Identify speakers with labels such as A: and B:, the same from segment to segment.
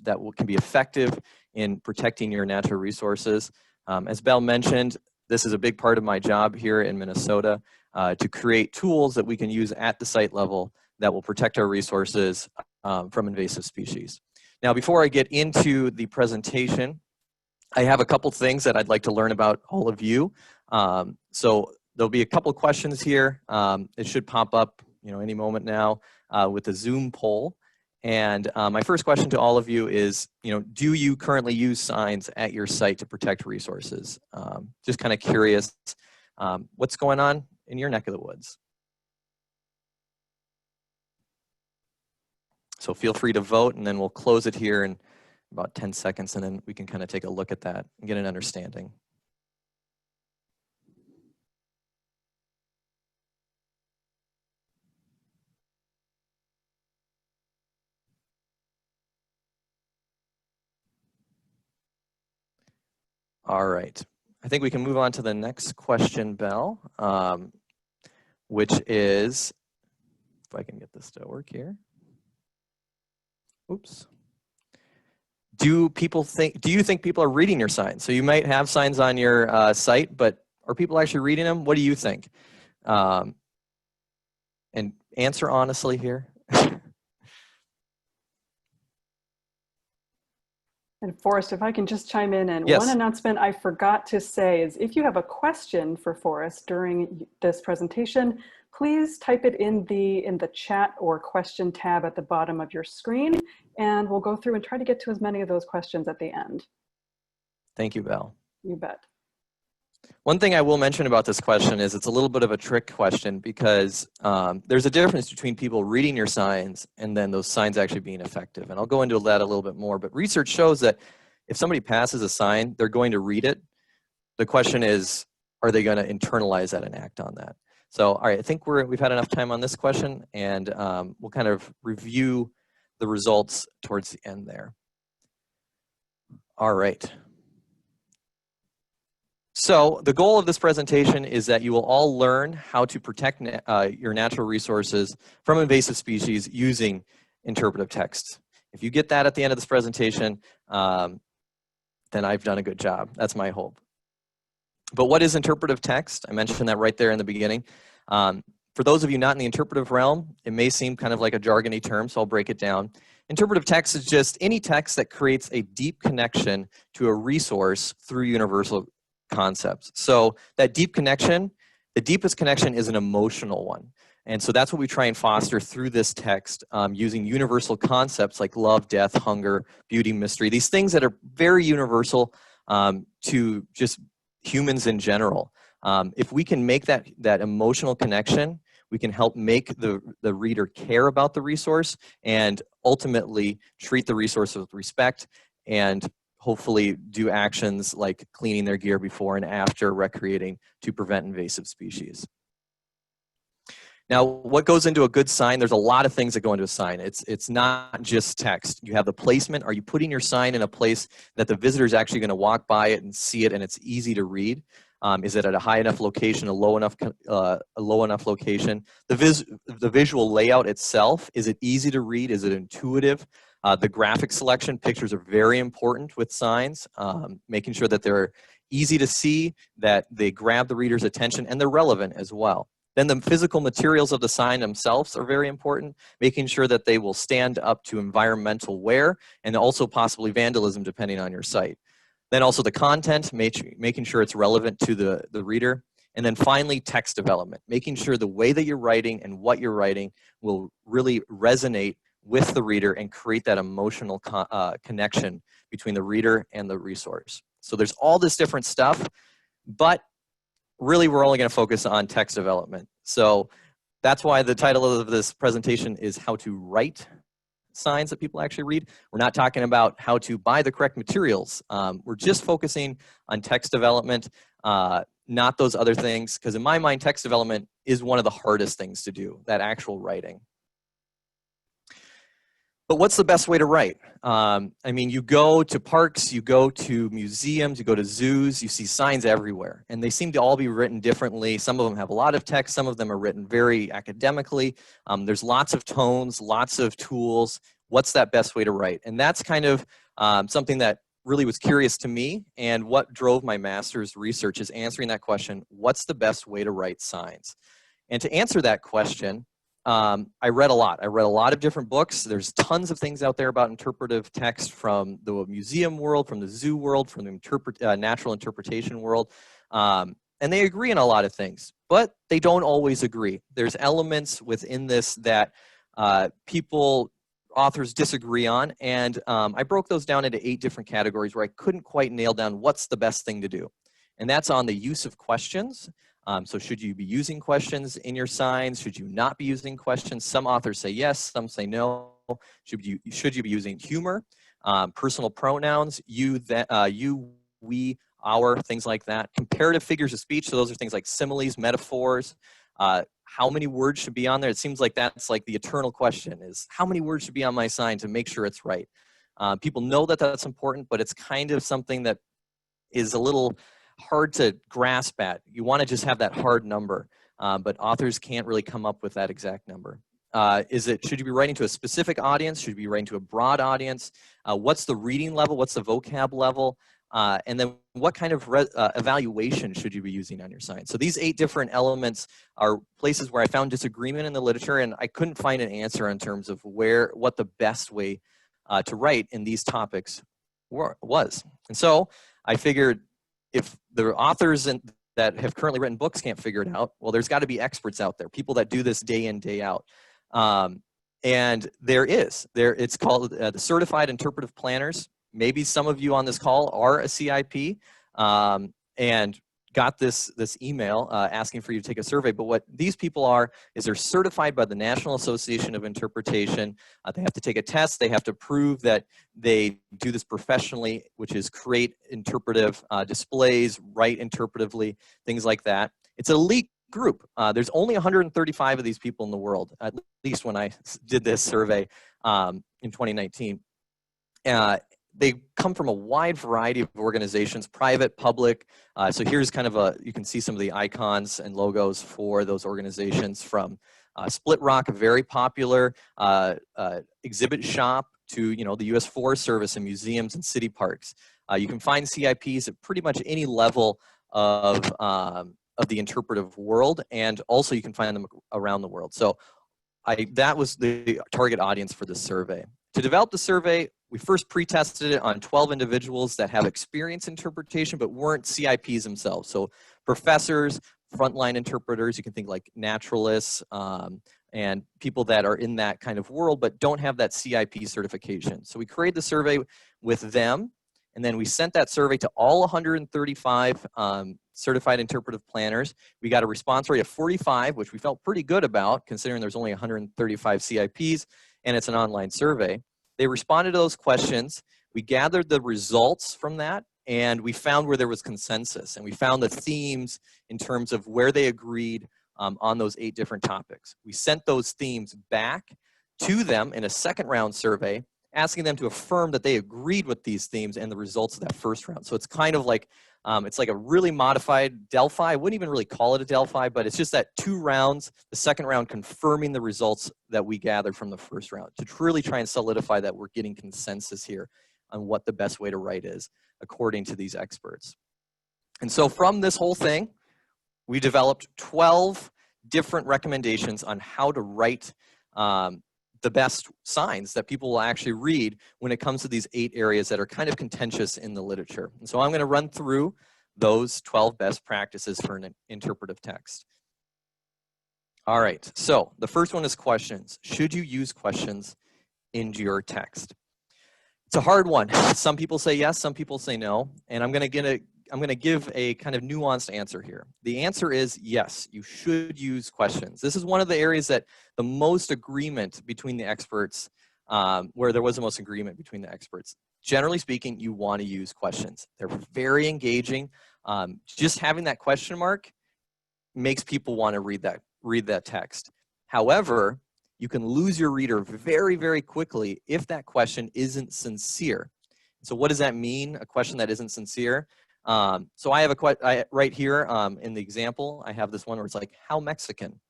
A: that can be effective in protecting your natural resources. As Belle mentioned, this is a big part of my job here in Minnesota, to create tools that we can use at the site level that will protect our resources from invasive species. Now, before I get into the presentation, I have a couple things that I'd like to learn about all of you. So there'll be a couple questions here. It should pop up, any moment now with the Zoom poll. And my first question to all of you is, do you currently use signs at your site to protect resources? Just kind of curious, what's going on in your neck of the woods? So feel free to vote, and then we'll close it here in about 10 seconds, and then we can kind of take a look at that and get an understanding. All right, I think we can move on to the next question, Belle, which is, if I can get this to work here. Oops. Do you think people are reading your signs? So you might have signs on your site, but are people actually reading them? What do you think? And answer honestly here.
B: And Forrest, if I can just chime in, and
A: yes.
B: One announcement I forgot to say is if you have a question for Forrest during this presentation, please type it in the chat or question tab at the bottom of your screen, and we'll go through and try to get to as many of those questions at the end.
A: Thank you, Belle.
B: You bet.
A: One thing I will mention about this question is it's a little bit of a trick question, because there's a difference between people reading your signs and then those signs actually being effective. And I'll go into that a little bit more, but research shows that if somebody passes a sign, they're going to read it. The question is, are they going to internalize that and act on that? So, all right, I think we've had enough time on this question, and we'll kind of review the results towards the end there. All right. So the goal of this presentation is that you will all learn how to protect your natural resources from invasive species using interpretive text. If you get that at the end of this presentation, then I've done a good job. That's my hope. But what is interpretive text? I mentioned that right there in the beginning. For those of you not in the interpretive realm, it may seem kind of like a jargony term, so I'll break it down. Interpretive text is just any text that creates a deep connection to a resource through universal concepts. So that deep connection, the deepest connection is an emotional one. And so that's what we try and foster through this text, using universal concepts like love, death, hunger, beauty, mystery, these things that are very universal to just humans in general. If we can make that emotional connection, we can help make the reader care about the resource and ultimately treat the resource with respect and hopefully do actions like cleaning their gear before and after recreating to prevent invasive species. Now, what goes into a good sign? There's a lot of things that go into a sign. It's not just text. You have the placement. Are you putting your sign in a place that the visitor is actually going to walk by it and see it and it's easy to read? Is it at a high enough location, a low enough location? The visual layout itself, is it easy to read? Is it intuitive? The graphic selection, pictures are very important with signs, making sure that they're easy to see, that they grab the reader's attention, and they're relevant as well. Then the physical materials of the sign themselves are very important, making sure that they will stand up to environmental wear and also possibly vandalism depending on your site. Then also the content, making sure it's relevant to the reader. And then finally, text development, making sure the way that you're writing and what you're writing will really resonate with the reader and create that emotional connection between the reader and the resource. So there's all this different stuff, but really we're only going to focus on text development. So that's why the title of this presentation is How to Write Signs That People Actually Read. We're not talking about how to buy the correct materials. We're just focusing on text development, not those other things, because in my mind, text development is one of the hardest things to do, that actual writing. But what's the best way to write? I mean, you go to parks, you go to museums, you go to zoos, you see signs everywhere, and they seem to all be written differently. Some of them have a lot of text, some of them are written very academically. There's lots of tones, lots of tools. what's that best way to write? And that's kind of something that really was curious to me, and what drove my master's research is answering that question, what's the best way to write signs? And to answer that question, I read a lot. I read a lot of different books. There's tons of things out there about interpretive text from the museum world, from the zoo world, from the natural interpretation world. And they agree on a lot of things, but they don't always agree. There's elements within this that authors disagree on, and I broke those down into 8 different categories where I couldn't quite nail down what's the best thing to do. And that's on the use of questions. So should you be using questions in your signs? Should you not be using questions? Some authors say yes, some say no. Should you be using humor, personal pronouns, you, we, our, things like that. Comparative figures of speech, so those are things like similes, metaphors. How many words should be on there? It seems like that's like the eternal question, is how many words should be on my sign to make sure it's right? People know that that's important, but it's kind of something that is a little hard to grasp at. You want to just have that hard number, but authors can't really come up with that exact number. Should you be writing to a specific audience? Should you be writing to a broad audience? What's the reading level? What's the vocab level? And then what kind of evaluation should you be using on your sign? So these 8 different elements are places where I found disagreement in the literature, and I couldn't find an answer in terms of what the best way to write in these topics was. And so I figured, if the authors that have currently written books can't figure it out, well, there's got to be experts out there, people that do this day in, day out. And it's called the Certified Interpretive Planners. Maybe some of you on this call are a CIP and got this email asking for you to take a survey. But what these people are is they're certified by the National Association of Interpretation. They have to take a test. They have to prove that they do this professionally, which is create interpretive displays, write interpretively, things like that. It's an elite group. There's only 135 of these people in the world, at least when I did this survey in 2019. They come from a wide variety of organizations, private, public. So here's kind of you can see some of the icons and logos for those organizations, from Split Rock, a very popular exhibit shop, to the U.S. Forest Service and museums and city parks. You can find CIPs at pretty much any level of the interpretive world, and also you can find them around the world. So that was the target audience for this survey. To develop the survey, we first pre-tested it on 12 individuals that have experience in interpretation but weren't CIPs themselves. So professors, frontline interpreters, you can think like naturalists, and people that are in that kind of world but don't have that CIP certification. So we created the survey with them, and then we sent that survey to all 135 certified interpretive planners. We got a response rate of 45, which we felt pretty good about considering there's only 135 CIPs and it's an online survey. They responded to those questions. We gathered the results from that, and we found where there was consensus, and we found the themes in terms of where they agreed on those 8 different topics. We sent those themes back to them in a second round survey, asking them to affirm that they agreed with these themes and the results of that first round. So it's kind of like, it's like a really modified Delphi. I wouldn't even really call it a Delphi, but it's just that 2 rounds, the second round confirming the results that we gathered from the first round, to truly try and solidify that we're getting consensus here on what the best way to write is, according to these experts. And so from this whole thing, we developed 12 different recommendations on how to write the best signs that people will actually read when it comes to these 8 areas that are kind of contentious in the literature. And so I'm going to run through those 12 best practices for an interpretive text. All right, so the first one is questions. Should you use questions into your text? It's a hard one. Some people say yes, some people say no, and I'm going to give a kind of nuanced answer here. The answer is yes, you should use questions. This is one of the areas that the most agreement between the experts, where there was the most agreement between the experts. Generally speaking, you want to use questions. They're very engaging. Just having that question mark makes people want to read that text. However, you can lose your reader very, very quickly if that question isn't sincere. So what does that mean, a question that isn't sincere? So I have right here in the example, I have this one where it's like, how Mexican?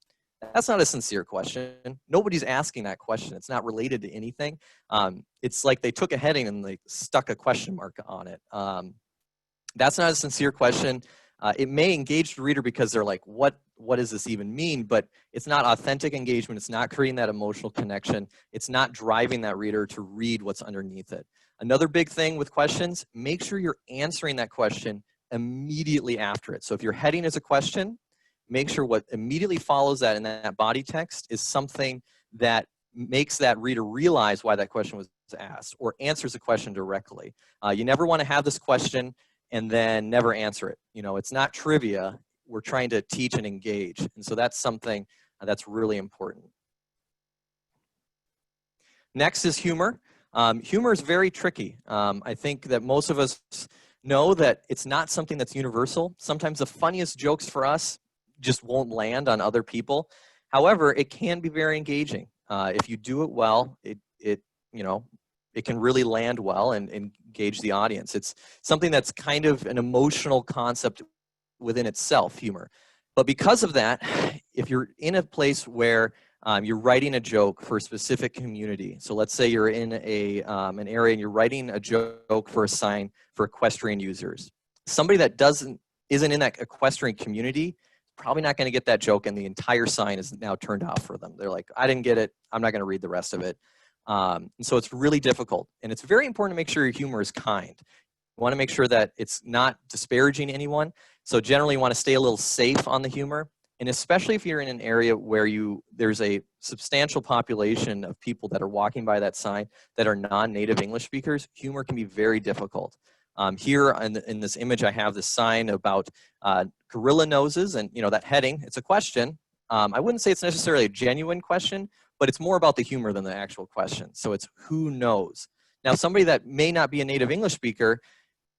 A: That's not a sincere question. Nobody's asking that question. It's not related to anything. It's like they took a heading and they stuck a question mark on it. That's not a sincere question. It may engage the reader because they're like, what does this even mean? But it's not authentic engagement. It's not creating that emotional connection. It's not driving that reader to read what's underneath it. Another big thing with questions, make sure you're answering that question immediately after it. So if your heading is a question, make sure what immediately follows that in that body text is something that makes that reader realize why that question was asked or answers the question directly. You never want to have this question and then never answer it. You know, it's not trivia. We're trying to teach and engage. And so that's something that's really important. Next is humor. Humor is very tricky. I think that most of us know that it's not something that's universal. Sometimes the funniest jokes for us just won't land on other people. However, it can be very engaging. If you do it well, it can really land well and engage the audience. It's something that's kind of an emotional concept within itself, humor. But because of that, if you're in a place where you're writing a joke for a specific community, so let's say you're in an area and you're writing a joke for a sign for equestrian users, somebody that isn't in that equestrian community probably not going to get that joke, and the entire sign is now turned off for them. They're like, I didn't get it. I'm not going to read the rest of it. And so it's really difficult. And it's very important to make sure your humor is kind. You want to make sure that it's not disparaging anyone. So generally you want to stay a little safe on the humor. And especially if you're in an area where there's a substantial population of people that are walking by that sign that are non-native English speakers, humor can be very difficult. Here in this image, I have this sign about gorilla noses, and that heading, it's a question. I wouldn't say it's necessarily a genuine question, but it's more about the humor than the actual question. So it's who knows. Now, somebody that may not be a native English speaker,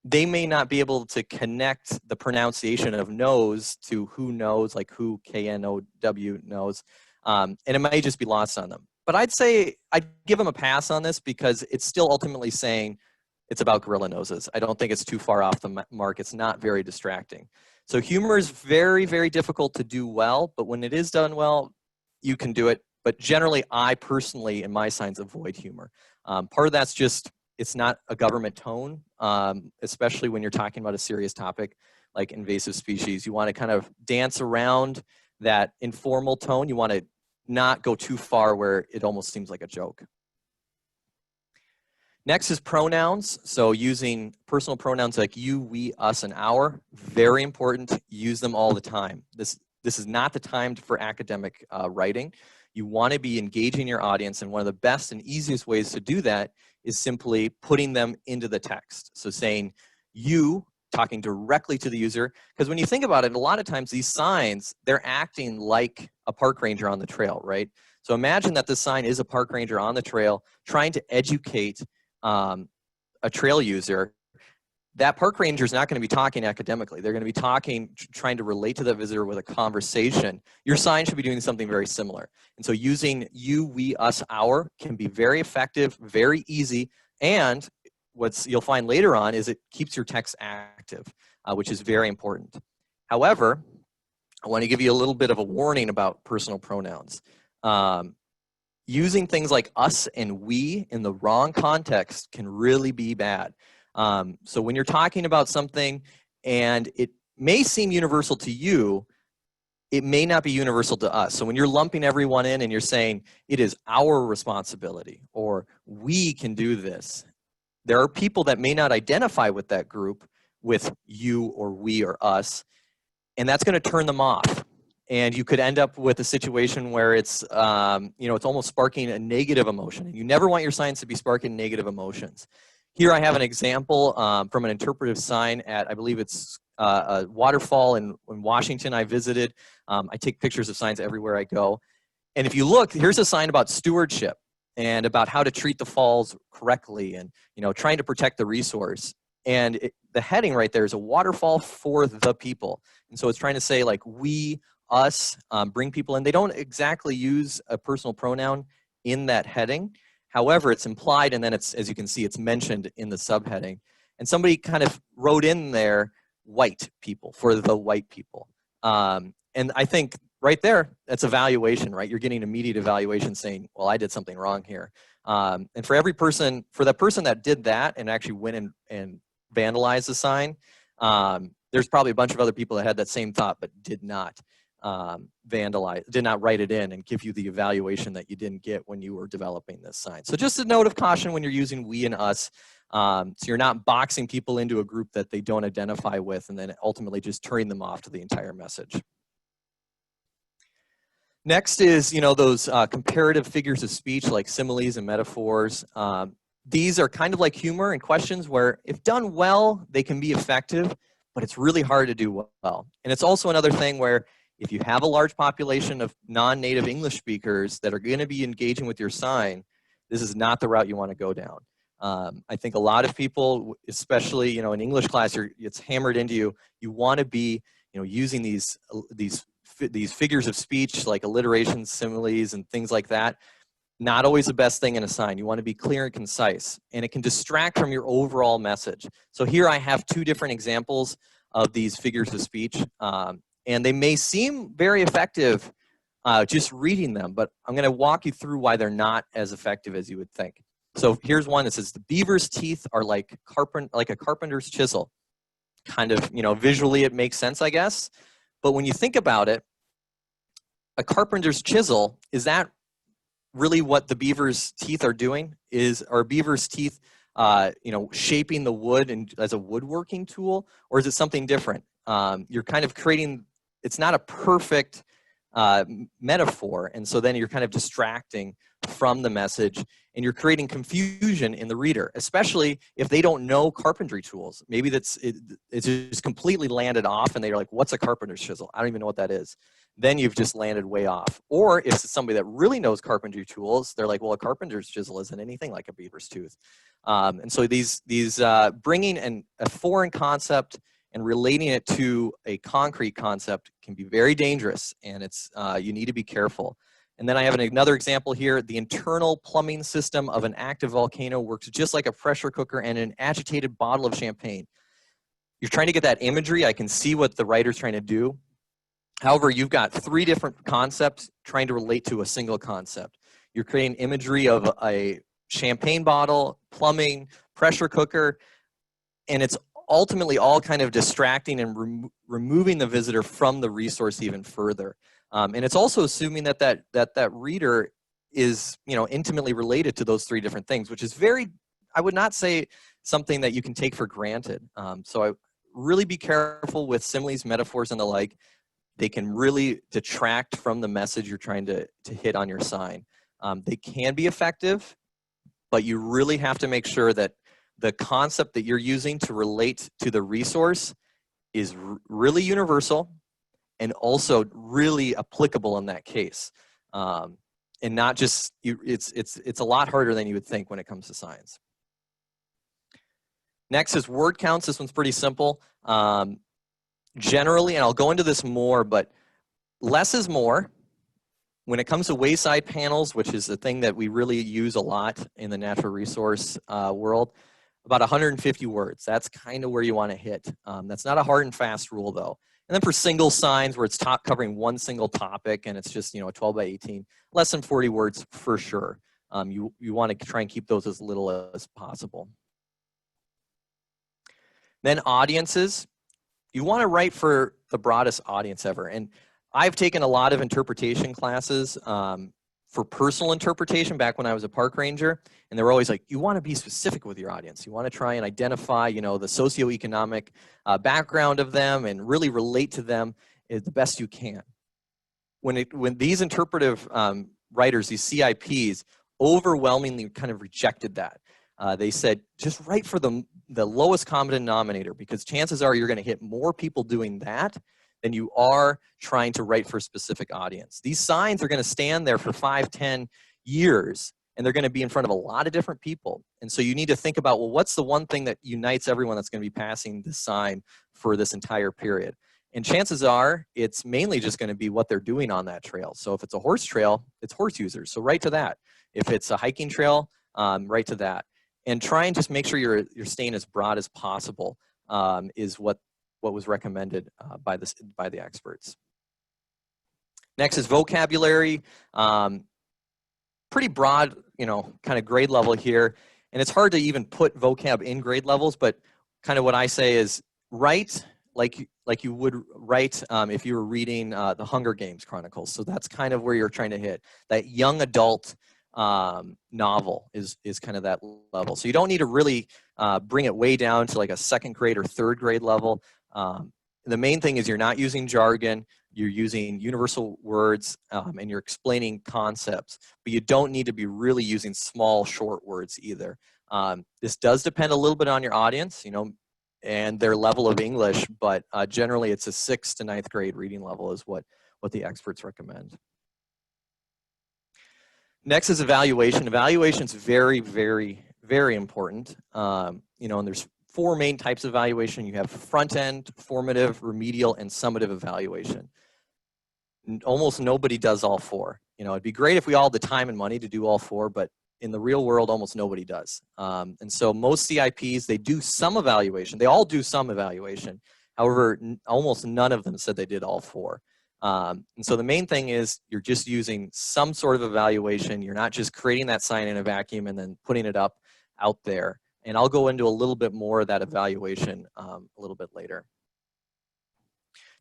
A: they may not be able to connect the pronunciation of nose to who knows, like who, K-N-O-W, knows. And it might just be lost on them. But I'd say I'd give them a pass on this because it's still ultimately saying it's about gorilla noses. I don't think it's too far off the mark. It's not very distracting. So humor is very, very difficult to do well, but when it is done well, you can do it. But generally, I personally, in my signs, avoid humor. Part of that's just, it's not a government tone, especially when you're talking about a serious topic like invasive species. You want to kind of dance around that informal tone. You want to not go too far where it almost seems like a joke. Next is pronouns. So using personal pronouns like you, we, us, and our, very important. Use them all the time. This is not the time for academic writing. You want to be engaging your audience, and one of the best and easiest ways to do that is simply putting them into the text. So saying you, talking directly to the user, because when you think about it, a lot of times these signs, they're acting like a park ranger on the trail, right? So imagine that this sign is a park ranger on the trail trying to educate a trail user. That park ranger is not going to be talking academically. They're going to be talking, trying to relate to the visitor with a conversation. Your sign should be doing something very similar. And so using you, we, us, our can be very effective, very easy. And what you'll find later on is it keeps your text active, which is very important. However, I want to give you a little bit of a warning about personal pronouns. Using things like us and we in the wrong context can really be bad. So when you're talking about something and it may seem universal to you, it may not be universal to us. So when you're lumping everyone in and you're saying it is our responsibility or we can do this, there are people that may not identify with that group with you or we or us, and that's going to turn them off. And you could end up with a situation where it's, it's almost sparking a negative emotion. You never want your signs to be sparking negative emotions. Here I have an example from an interpretive sign at, I believe it's a waterfall in Washington I visited. I take pictures of signs everywhere I go. And if you look, here's a sign about stewardship and about how to treat the falls correctly and, trying to protect the resource. And the heading right there is a waterfall for the people. And so it's trying to say like we, us, bring people in. They don't exactly use a personal pronoun in that heading. However, it's implied, and then it's, as you can see, it's mentioned in the subheading. And somebody kind of wrote in there white people, for the white people. And I think right there, that's evaluation, right? You're getting immediate evaluation saying, well, I did something wrong here. And for every person, for that person that did that and actually went and vandalized the sign, there's probably a bunch of other people that had that same thought but did not did not write it in and give you the evaluation that you didn't get when you were developing this sign. So just a note of caution when you're using we and us. So you're not boxing people into a group that they don't identify with and then ultimately just turning them off to the entire message. Next is, those comparative figures of speech like similes and metaphors. These are kind of like humor and questions where if done well, they can be effective, but it's really hard to do well. And it's also another thing where if you have a large population of non-native English speakers that are going to be engaging with your sign, this is not the route you want to go down. I think a lot of people, especially in English class, it's hammered into you. You want to be using these figures of speech like alliterations, similes, and things like that. Not always the best thing in a sign. You want to be clear and concise, and it can distract from your overall message. So here I have two different examples of these figures of speech, and they may seem very effective just reading them, but I'm going to walk you through why they're not as effective as you would think. So here's one that says, the beaver's teeth are like a carpenter's chisel. Kind of, visually it makes sense, I guess. But when you think about it, a carpenter's chisel, is that really what the beaver's teeth are doing? Are beaver's teeth, shaping the wood and as a woodworking tool, or is it something different? You're kind of creating, it's not a perfect metaphor, and so then you're kind of distracting from the message, and you're creating confusion in the reader, especially if they don't know carpentry tools. Maybe it's just completely landed off, and they're like, what's a carpenter's chisel? I don't even know what that is. Then you've just landed way off. Or if it's somebody that really knows carpentry tools, they're like, well, a carpenter's chisel isn't anything like a beaver's tooth. And so these bringing a foreign concept and relating it to a concrete concept can be very dangerous, and it's you need to be careful. And then I have another example here. The internal plumbing system of an active volcano works just like a pressure cooker and an agitated bottle of champagne. You're trying to get that imagery. I can see what the writer's trying to do. However, you've got three different concepts trying to relate to a single concept. You're creating imagery of a champagne bottle, plumbing, pressure cooker, and it's ultimately all kind of distracting and removing the visitor from the resource even further. And it's also assuming that reader is intimately related to those three different things, which is very, I would not say something that you can take for granted. So I really be careful with similes, metaphors, and the like. They can really detract from the message you're trying to hit on your sign. They can be effective, but you really have to make sure that the concept that you're using to relate to the resource is really universal and also really applicable in that case. And not just, it's a lot harder than you would think when it comes to signs. Next is word counts. This one's pretty simple. Generally, and I'll go into this more, but less is more. When it comes to wayside panels, which is the thing that we really use a lot in the natural resource world, about 150 words. That's kind of where you want to hit. That's not a hard and fast rule, though. And then for single signs where it's covering one single topic and it's just a 12 by 18, less than 40 words for sure. You want to try and keep those as little as possible. Then audiences. You want to write for the broadest audience ever. And I've taken a lot of interpretation classes for personal interpretation back when I was a park ranger. And they were always like, you want to be specific with your audience. You want to try and identify, the socioeconomic background of them and really relate to them the best you can. When these interpretive writers, these CIPs, overwhelmingly kind of rejected that. They said, just write for the lowest common denominator, because chances are you're going to hit more people doing that than you are trying to write for a specific audience. These signs are going to stand there for 5, 10 years, and they're going to be in front of a lot of different people. And so you need to think about, well, what's the one thing that unites everyone that's going to be passing this sign for this entire period? And chances are it's mainly just going to be what they're doing on that trail. So if it's a horse trail, it's horse users. So write to that. If it's a hiking trail, write to that. And try and just make sure you're staying as broad as possible is what was recommended by the experts. Next is vocabulary. Pretty broad, kind of grade level here. And it's hard to even put vocab in grade levels, but kind of what I say is write like you would write if you were reading the Hunger Games Chronicles. So that's kind of where you're trying to hit. That young adult novel is kind of that level. So you don't need to really bring it way down to like a second grade or third grade level. The main thing is you're not using jargon, you're using universal words, and you're explaining concepts, but you don't need to be really using small, short words either. This does depend a little bit on your audience, and their level of English, but generally it's a 6th to 9th grade reading level is what the experts recommend. Next is evaluation. Evaluation is very, very, very important. And there's 4 main types of evaluation. You have front-end, formative, remedial, and summative evaluation. Almost nobody does all 4. It'd be great if we all had the time and money to do all 4, but in the real world, almost nobody does. And so most CIPs, they do some evaluation. They all do some evaluation. However, almost none of them said they did all 4. And so the main thing is you're just using some sort of evaluation. You're not just creating that sign in a vacuum and then putting it up out there. And I'll go into a little bit more of that evaluation a little bit later.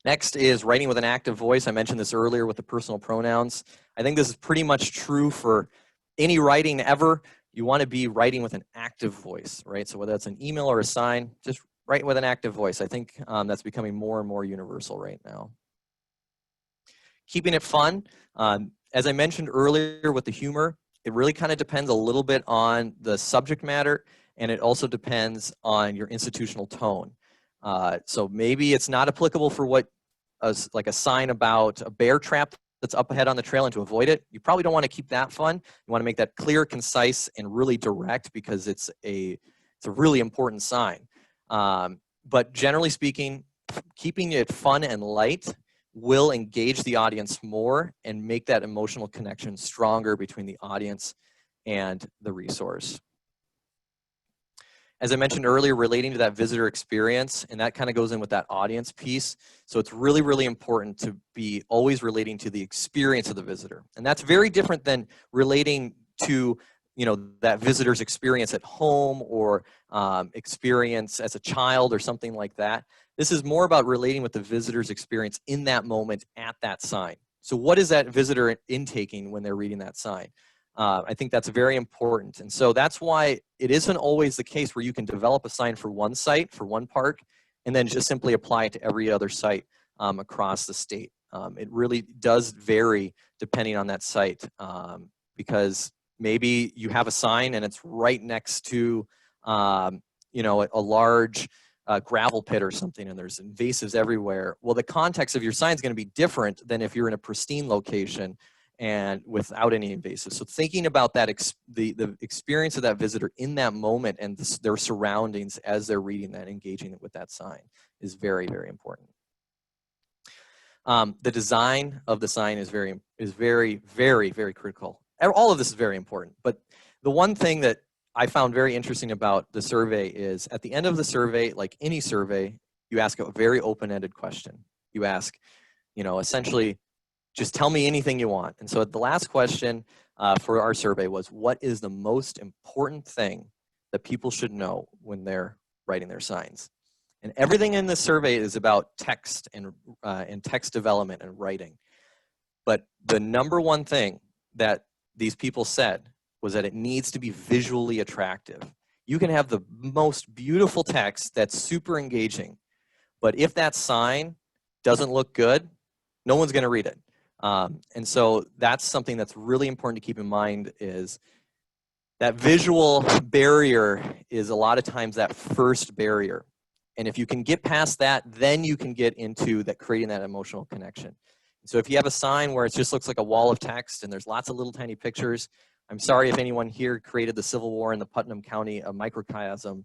A: Next is writing with an active voice. I mentioned this earlier with the personal pronouns. I think this is pretty much true for any writing ever. You want to be writing with an active voice, right? So whether that's an email or a sign, just write with an active voice. I think that's becoming more and more universal right now. Keeping it fun. As I mentioned earlier with the humor, it really kind of depends a little bit on the subject matter, and it also depends on your institutional tone. So maybe it's not applicable for what, like a sign about a bear trap that's up ahead on the trail and to avoid it. You probably don't want to keep that fun. You want to make that clear, concise, and really direct because it's a really important sign. But generally speaking, keeping it fun and light will engage the audience more and make that emotional connection stronger between the audience and the resource. As I mentioned earlier, relating to that visitor experience, and that kind of goes in with that audience piece. So it's really, really important to be always relating to the experience of the visitor. And that's very different than relating to, that visitor's experience at home or experience as a child or something like that. This is more about relating with the visitor's experience in that moment at that sign. So what is that visitor intaking when they're reading that sign? I think that's very important. And so that's why it isn't always the case where you can develop a sign for one site, for one park, and then just simply apply it to every other site across the state. It really does vary depending on that site because maybe you have a sign and it's right next to, a large gravel pit or something and there's invasives everywhere. Well, the context of your sign is going to be different than if you're in a pristine location and without any invasives. So thinking about that, the experience of that visitor in that moment and their surroundings as they're reading that, engaging with that sign is very, very important. The design of the sign is very, very, very critical. All of this is very important, but the one thing that I found very interesting about the survey is at the end of the survey, like any survey, you ask a very open-ended question. You ask, essentially, just tell me anything you want. And so the last question for our survey was, what is the most important thing that people should know when they're writing their signs? And everything in this survey is about text and text development and writing. But the number one thing that these people said was that it needs to be visually attractive. You can have the most beautiful text that's super engaging, but if that sign doesn't look good, no one's going to read it. And so that's something that's really important to keep in mind is that visual barrier is a lot of times that first barrier. And if you can get past that, then you can get into that creating that emotional connection. So if you have a sign where it just looks like a wall of text and there's lots of little tiny pictures, I'm sorry if anyone here created the Civil War in the Putnam County microcosm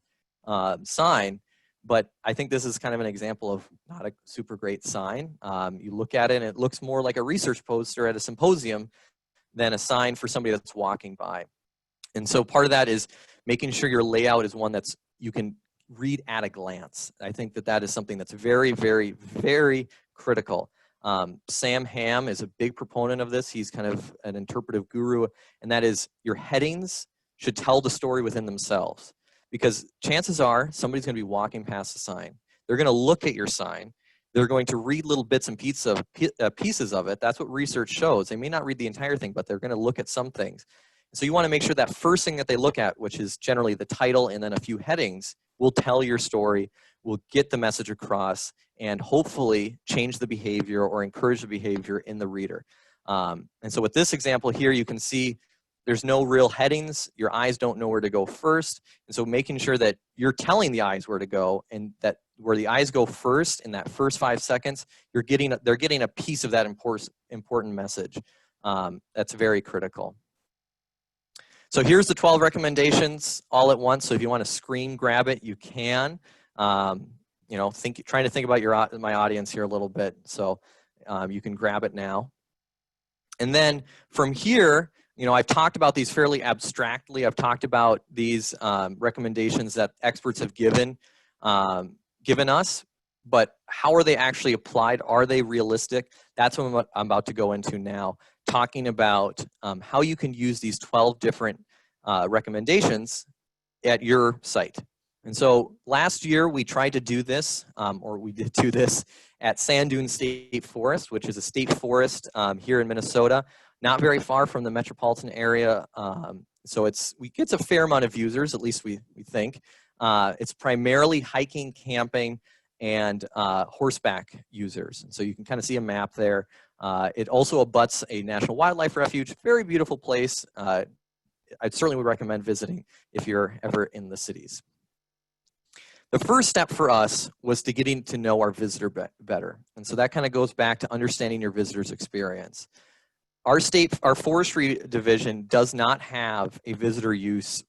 A: sign, but I think this is kind of an example of not a super great sign. You look at it and it looks more like a research poster at a symposium than a sign for somebody that's walking by. And so part of that is making sure your layout is one that's you can read at a glance. I think that that is something that's very, very, very critical. Sam Ham is a big proponent of this. He's kind of an interpretive guru, and that is your headings should tell the story within themselves. Because chances are somebody's going to be walking past the sign. They're going to look at your sign. They're going to read little bits and pieces of it. That's what research shows. They may not read the entire thing, but they're going to look at some things. So you want to make sure that first thing that they look at, which is generally the title and then a few headings, will tell your story, will get the message across, and hopefully change the behavior or encourage the behavior in the reader. And so with this example here, you can see there's no real headings. Your eyes don't know where to go first. And so making sure that you're telling the eyes where to go, and that where the eyes go first in that first 5 seconds, they're getting a piece of that important message. That's very critical. So here's the 12 recommendations all at once. So if you want to screen grab it, you can. You know, trying to think about my audience here a little bit. So you can grab it now. And then from here, you know, I've talked about these fairly abstractly. I've talked about these recommendations that experts have given us, but how are they actually applied? Are they realistic? That's what I'm about to go into now, talking about how you can use these 12 different recommendations at your site. And so last year we tried to do this, or we did do this at Sand Dune State Forest, which is a state forest here in Minnesota, not very far from the metropolitan area. So it gets a fair amount of users, at least we think. It's primarily hiking, camping, and horseback users. And so you can kind of see a map there. It also abuts a national wildlife refuge, very beautiful place. I certainly would recommend visiting if you're ever in the cities. The first step for us was to getting to know our visitor better. And so that kind of goes back to understanding your visitor's experience. Our forestry division does not have a visitor use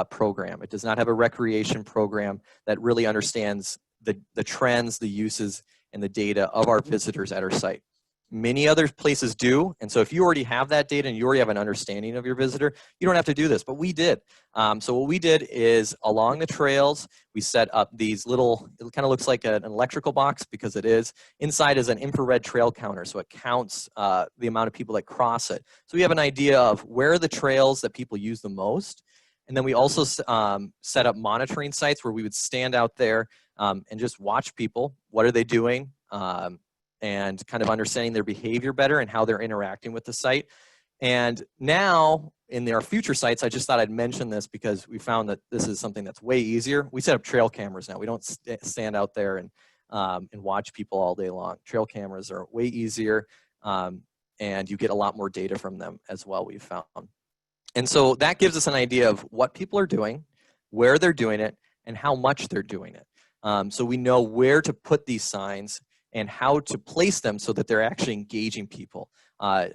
A: program. It does not have a recreation program that really understands the trends, the uses, and the data of our visitors at our site. Many other places do, and so if you already have that data and you already have an understanding of your visitor, you don't have to do this, but we did. So what we did is along the trails, we set up these little, it kind of looks like an electrical box because it is. Inside is an infrared trail counter, so it counts the amount of people that cross it. So we have an idea of where are the trails that people use the most. And then we also set up monitoring sites where we would stand out there and just watch people. What are they doing? And kind of understanding their behavior better and how they're interacting with the site. And now in our future sites, I just thought I'd mention this because we found that this is something that's way easier. We set up trail cameras now. We don't stand out there and watch people all day long. Trail cameras are way easier and you get a lot more data from them as well, we've found. And so that gives us an idea of what people are doing, where they're doing it, and how much they're doing it. So we know where to put these signs and how to place them so that they're actually engaging people,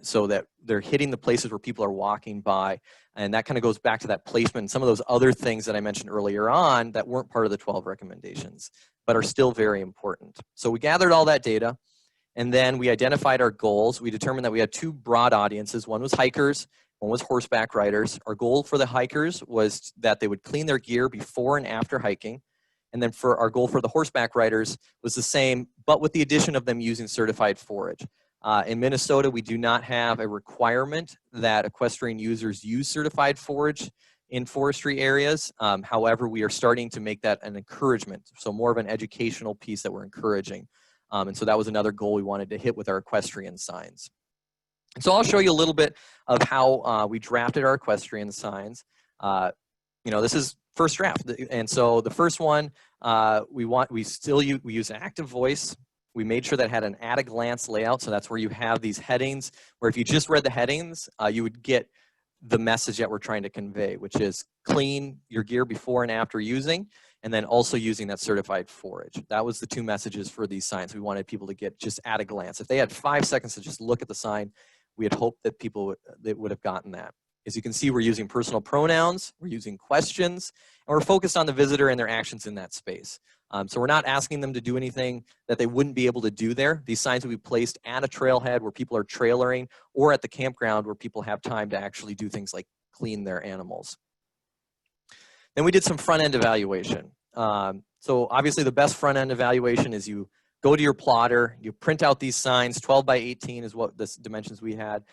A: so that they're hitting the places where people are walking by. And that kind of goes back to that placement and some of those other things that I mentioned earlier on that weren't part of the 12 recommendations, but are still very important. So we gathered all that data, and then we identified our goals. We determined that we had two broad audiences. One was hikers, one was horseback riders. Our goal for the hikers was that they would clean their gear before and after hiking. And then for our goal for the horseback riders was the same, but with the addition of them using certified forage. In Minnesota, we do not have a requirement that equestrian users use certified forage in forestry areas. However, we are starting to make that an encouragement, so more of an educational piece that we're encouraging. And so that was another goal we wanted to hit with our equestrian signs. And so I'll show you a little bit of how we drafted our equestrian signs. You know, this is first draft, and so the first one we use active voice. We made sure that it had an at-a-glance layout, so that's where you have these headings, where if you just read the headings, you would get the message that we're trying to convey, which is clean your gear before and after using, and then also using that certified forage. That was the two messages for these signs. We wanted people to get just at a glance. If they had 5 seconds to just look at the sign, we had hoped that people would have gotten that. As you can see, we're using personal pronouns, we're using questions, and we're focused on the visitor and their actions in that space. So we're not asking them to do anything that they wouldn't be able to do there. These signs will be placed at a trailhead where people are trailering, or at the campground where people have time to actually do things like clean their animals. Then we did some front-end evaluation. So obviously the best front-end evaluation is you go to your plotter, you print out these signs. 12 by 18 is what the dimensions we had.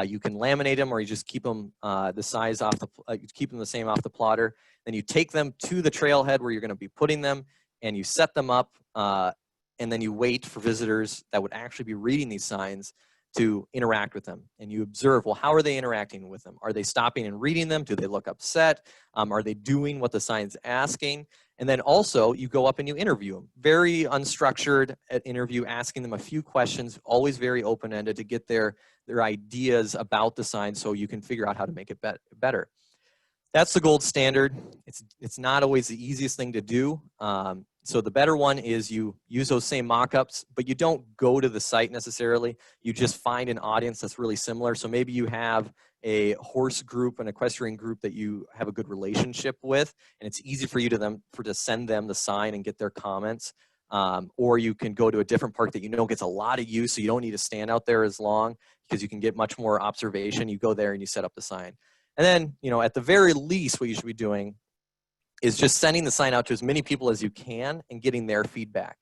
A: You can laminate them, or you just keep them the size off the keep them the same off the plotter. Then you take them to the trailhead where you're going to be putting them, and you set them up, and then you wait for visitors that would actually be reading these signs to interact with them. And you observe, well, how are they interacting with them? Are they stopping and reading them? Do they look upset? Are they doing what the sign's asking? And then also you go up and you interview them. Very unstructured interview, asking them a few questions, always very open-ended to get their ideas about the sign so you can figure out how to make it better. That's the gold standard. It's not always the easiest thing to do. So the better one is you use those same mock-ups, but you don't go to the site necessarily. You just find an audience that's really similar. So maybe you have a horse group, an equestrian group that you have a good relationship with, and it's easy for you to send them the sign and get their comments. Or you can go to a different park that you know gets a lot of use, so you don't need to stand out there as long because you can get much more observation. You go there and you set up the sign. And then, you know, at the very least, what you should be doing is just sending the sign out to as many people as you can and getting their feedback.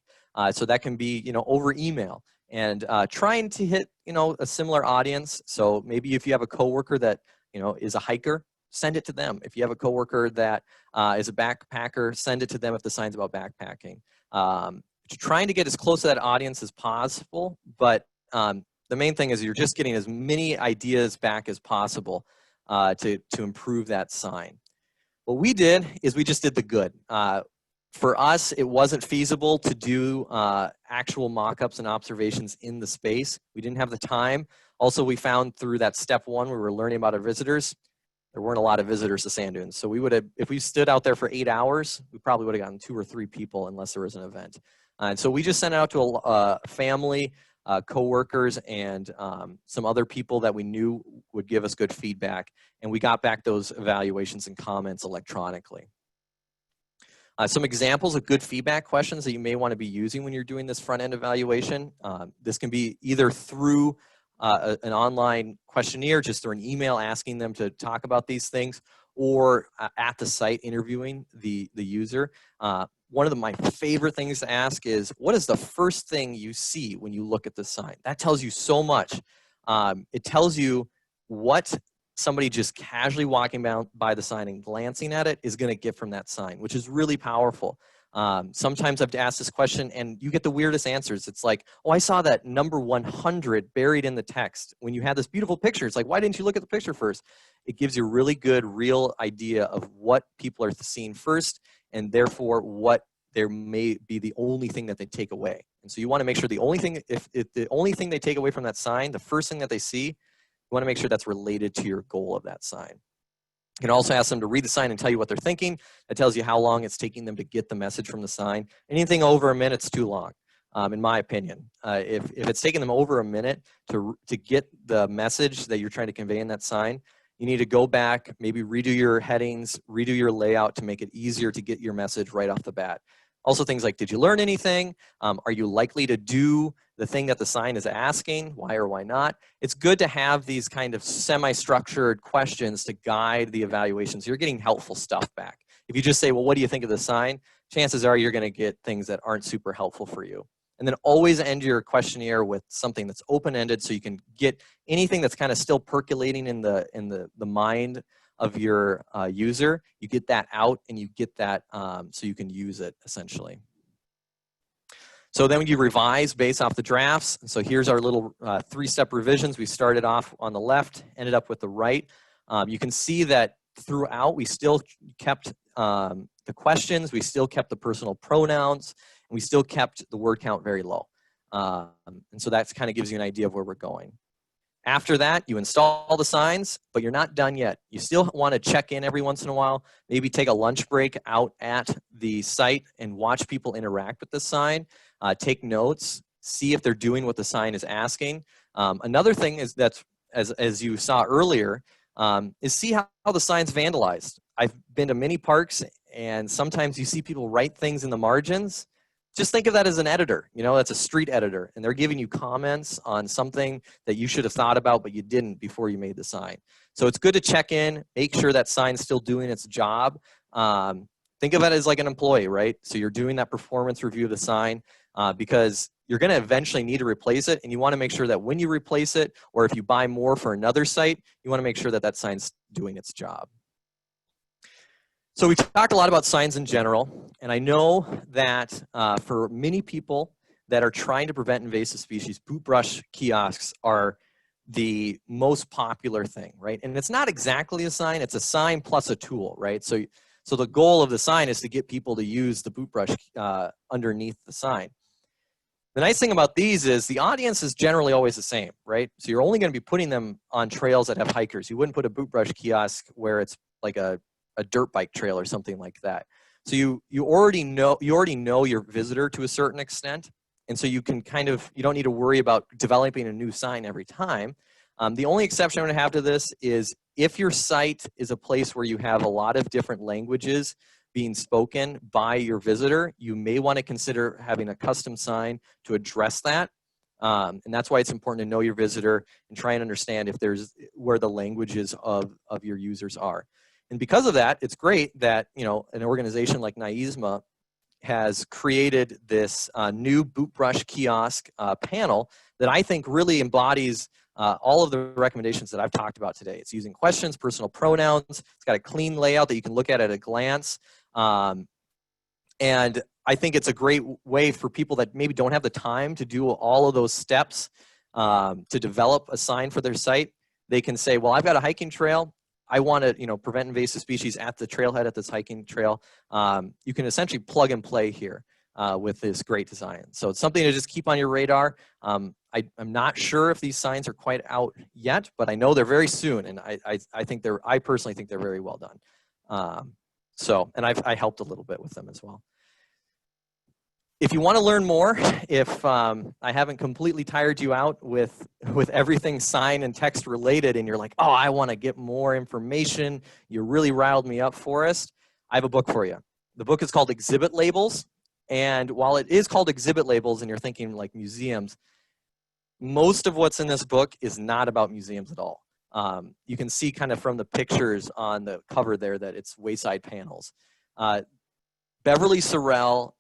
A: So that can be, you know, over email, and trying to hit, you know, a similar audience. So maybe if you have a coworker that, you know, is a hiker, send it to them. If you have a coworker that is a backpacker, send it to them if the sign's about backpacking. Trying to get as close to that audience as possible, but the main thing is you're just getting as many ideas back as possible to improve that sign. What we did is we just did the good. For us, it wasn't feasible to do actual mock-ups and observations in the space. We didn't have the time. Also, we found through that step one, we were learning about our visitors, there weren't a lot of visitors to sand dunes. So we would have, if we stood out there for 8 hours, we probably would have gotten 2 or 3 people unless there was an event. And so we just sent it out to a family, coworkers, and some other people that we knew would give us good feedback. And we got back those evaluations and comments electronically. Some examples of good feedback questions that you may want to be using when you're doing this front-end evaluation. This can be either through an online questionnaire, just through an email asking them to talk about these things, or at the site interviewing the user. One of my favorite things to ask is, what is the first thing you see when you look at the sign? That tells you so much. It tells you what somebody just casually walking by the sign and glancing at it is going to get from that sign, which is really powerful. Sometimes I've asked this question and you get the weirdest answers. It's like, oh, I saw that number 100 buried in the text when you had this beautiful picture. It's like, why didn't you look at the picture first? It gives you a really good, real idea of what people are seeing first, and therefore what there may be the only thing that they take away. And so you want to make sure the only thing, if the only thing they take away from that sign, the first thing that they see, you want to make sure that's related to your goal of that sign. You can also ask them to read the sign and tell you what they're thinking. That tells you how long it's taking them to get the message from the sign. Anything over a minute's too long, in my opinion. If it's taking them over a minute to get the message that you're trying to convey in that sign, you need to go back, maybe redo your headings, redo your layout to make it easier to get your message right off the bat. Also things like, did you learn anything? Are you likely to do the thing that the sign is asking? Why or why not? It's good to have these kind of semi-structured questions to guide the evaluations. You're getting helpful stuff back. If you just say, well, what do you think of the sign? Chances are you're going to get things that aren't super helpful for you. And then always end your questionnaire with something that's open-ended so you can get anything that's kind of still percolating in the mind of your user. You get that out and you get that so you can use it essentially. So then when you revise based off the drafts, so here's our little 3-step revisions. We started off on the left, ended up with the right. You can see that throughout we still kept the questions, we still kept the personal pronouns, and we still kept the word count very low. And so that kind of gives you an idea of where we're going. After that, you install the signs, but you're not done yet. You still want to check in every once in a while, maybe take a lunch break out at the site and watch people interact with the sign, take notes, see if they're doing what the sign is asking. Another thing is that, as you saw earlier, is see how the sign's vandalized. I've been to many parks, and sometimes you see people write things in the margins. Just think of that as an editor, you know, that's a street editor, and they're giving you comments on something that you should have thought about, but you didn't before you made the sign. So it's good to check in, make sure that sign's still doing its job. Think of it as like an employee, right? So you're doing that performance review of the sign because you're going to eventually need to replace it, and you want to make sure that when you replace it, or if you buy more for another site, you want to make sure that that sign's doing its job. So we talked a lot about signs in general, and I know that for many people that are trying to prevent invasive species, boot brush kiosks are the most popular thing, right? And it's not exactly a sign, it's a sign plus a tool, right? So the goal of the sign is to get people to use the boot brush underneath the sign. The nice thing about these is the audience is generally always the same, right? So you're only going to be putting them on trails that have hikers. You wouldn't put a boot brush kiosk where it's like a dirt bike trail or something like that. So you already know your visitor to a certain extent, and so you can you don't need to worry about developing a new sign every time. The only exception I'm going to have to this is if your site is a place where you have a lot of different languages being spoken by your visitor, you may want to consider having a custom sign to address that. And that's why it's important to know your visitor and try and understand if where the languages of your users are. And because of that, it's great that an organization like Eidbo has created this new boot brush kiosk panel that I think really embodies all of the recommendations that I've talked about today. It's using questions, personal pronouns. It's got a clean layout that you can look at a glance. And I think it's a great way for people that maybe don't have the time to do all of those steps to develop a sign for their site. They can say, well, I've got a hiking trail. I want to prevent invasive species at the trailhead at this hiking trail. You can essentially plug and play here with this great design. So it's something to just keep on your radar. I'm not sure if these signs are quite out yet, but I know they're very soon, and I personally think they're very well done. And I helped a little bit with them as well. If you want to learn more, if I haven't completely tired you out with everything sign and text related, and you're like, oh, I want to get more information, you really riled me up, Forrest, I have a book for you. The book is called Exhibit Labels, and while it is called Exhibit Labels and you're thinking like museums, most of what's in this book is not about museums at all. You can see kind of from the pictures on the cover there that it's wayside panels. Beverly Sorrell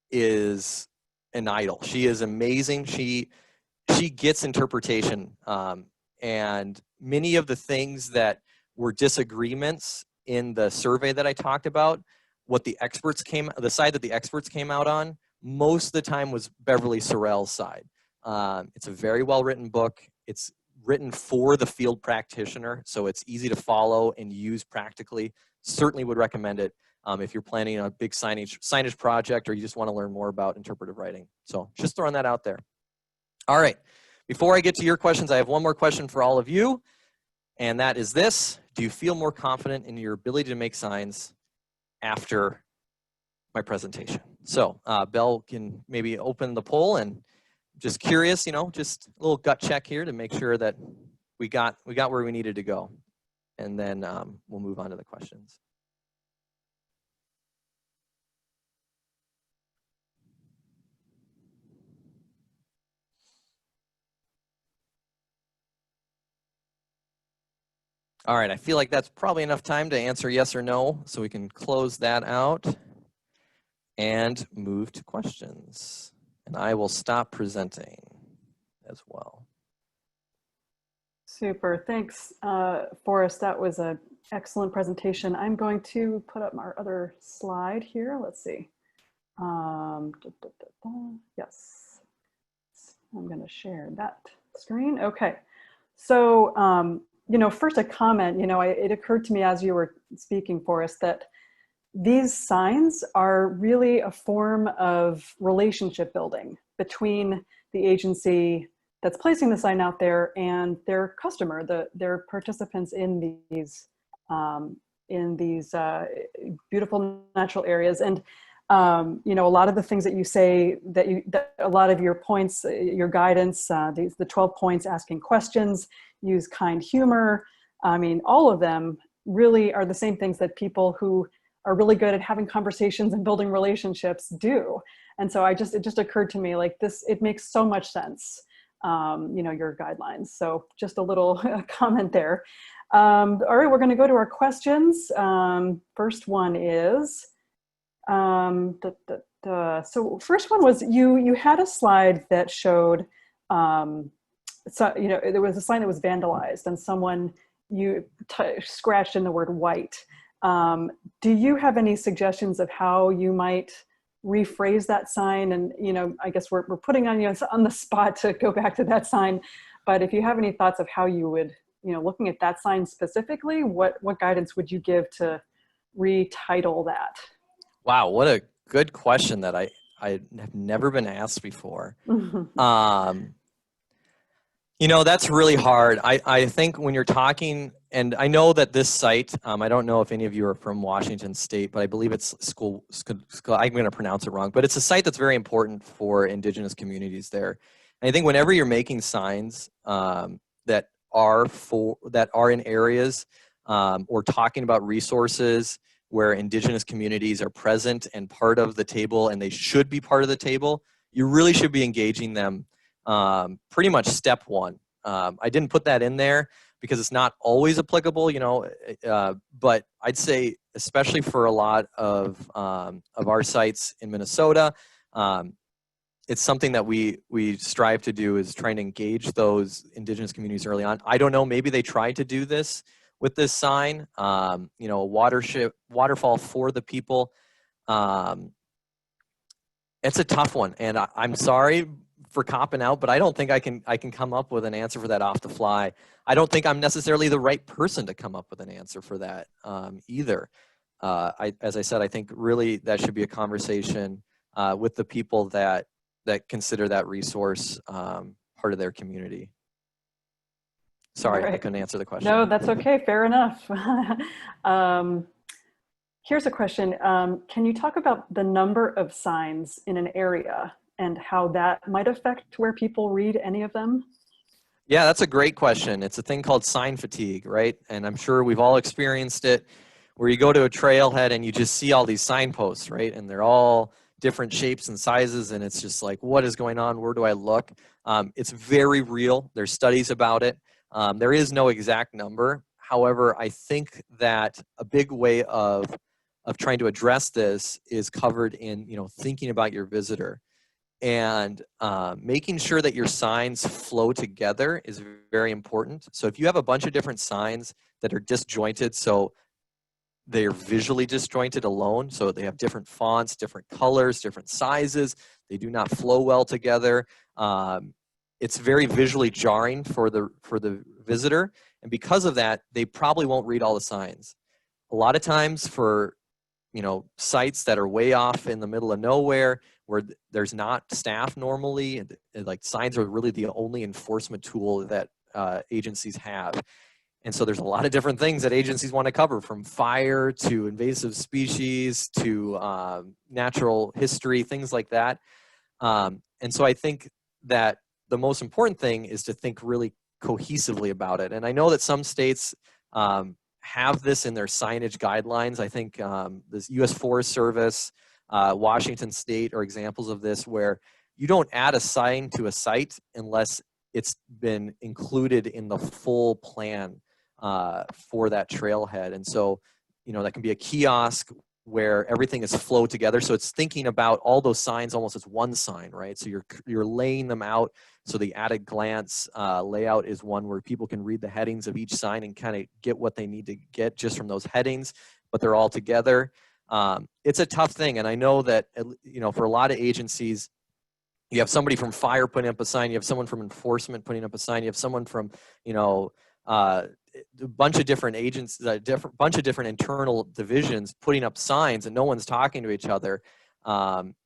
A: is an idol. She is amazing. She gets interpretation, and many of the things that were disagreements in the survey that I talked about, the side that the experts came out on, most of the time was Beverly Sorrell's side. It's a very well written book. It's written for the field practitioner, so it's easy to follow and use practically. Certainly would recommend it if you're planning a big signage project or you just want to learn more about interpretive writing. So just throwing that out there. All right, before I get to your questions, I have one more question for all of you, and that is this: do you feel more confident in your ability to make signs after my presentation? So Belle can maybe open the poll, and just curious, just a little gut check here to make sure that we got where we needed to go, and then we'll move on to the questions. All right, I feel like that's probably enough time to answer yes or no, so we can close that out and move to questions. And I will stop presenting as well.
B: Super, thanks, Forrest. That was an excellent presentation. I'm going to put up our other slide here. Let's see. Yes, I'm going to share that screen. Okay, so first a comment. It occurred to me as you were speaking, Forrest, that these signs are really a form of relationship building between the agency that's placing the sign out there and their customer, their participants in these beautiful natural areas. And a lot of the things that you say, that a lot of your points, your guidance, the 12 points, asking questions, use kind humor. I mean, all of them really are the same things that people who are really good at having conversations and building relationships do. And so it just occurred to me like this, it makes so much sense, your guidelines. So just a little comment there. All right, we're going to go to our questions. First one is, So first one was you had a slide that showed, so, you know, there was a sign that was vandalized and someone, you scratched in the word white. Do you have any suggestions of how you might rephrase that sign? And, you know, I guess we're putting on you on the spot to go back to that sign, but if you have any thoughts of how you would, you know, looking at that sign specifically, what guidance would you give to retitle that?
A: Wow, what a good question that I have never been asked before. You know, that's really hard. I think when you're talking, and I know that this site, I don't know if any of you are from Washington State, but I believe it's school I'm going to pronounce it wrong, but it's a site that's very important for Indigenous communities there. And I think whenever you're making signs that are in areas or talking about resources where Indigenous communities are present and part of the table, and they should be part of the table, you really should be engaging them pretty much step one. I didn't put that in there because it's not always applicable, you know, but I'd say especially for a lot of our sites in Minnesota, it's something that we strive to do, is trying to engage those Indigenous communities early on. I don't know, maybe they tried to do this with this sign, you know, a waterfall for the people. It's a tough one, and I'm sorry for copping out, but I don't think I can come up with an answer for that off the fly. I don't think I'm necessarily the right person to come up with an answer for that either. As I said, I think really that should be a conversation with the people that consider that resource part of their community. Sorry,
B: Right.
A: I couldn't answer the question.
B: No, that's okay. Fair enough. Here's a question. Can you talk about the number of signs in an area and how that might affect where people read any of them?
A: Yeah, that's a great question. It's a thing called sign fatigue, right? And I'm sure we've all experienced it, where you go to a trailhead and you just see all these signposts, right? And they're all different shapes and sizes, and it's just like, what is going on? Where do I look? It's very real. There's studies about it. There is no exact number. However, I think that a big way of trying to address this is covered in, you know, thinking about your visitor, and making sure that your signs flow together is very important. So if you have a bunch of different signs that are disjointed, so they're visually disjointed alone, so they have different fonts, different colors, different sizes, they do not flow well together, it's very visually jarring for the visitor, and because of that, they probably won't read all the signs. A lot of times for, you know, sites that are way off in the middle of nowhere, where there's not staff normally, and like signs are really the only enforcement tool that agencies have. And so there's a lot of different things that agencies want to cover, from fire to invasive species to natural history, things like that. And so I think that the most important thing is to think really cohesively about it. And I know that some states have this in their signage guidelines. I think this U.S. Forest Service, Washington State are examples of this, where you don't add a sign to a site unless it's been included in the full plan for that trailhead. And so, you know, that can be a kiosk where everything is flowed together. So it's thinking about all those signs almost as one sign, right? So you're laying them out. So the at a glance layout is one where people can read the headings of each sign and kind of get what they need to get just from those headings, but they're all together. It's a tough thing. And I know that, you know, for a lot of agencies, you have somebody from fire putting up a sign, you have someone from enforcement putting up a sign, you have someone from, you know, a bunch of different agents, bunch of different internal divisions putting up signs, and no one's talking to each other.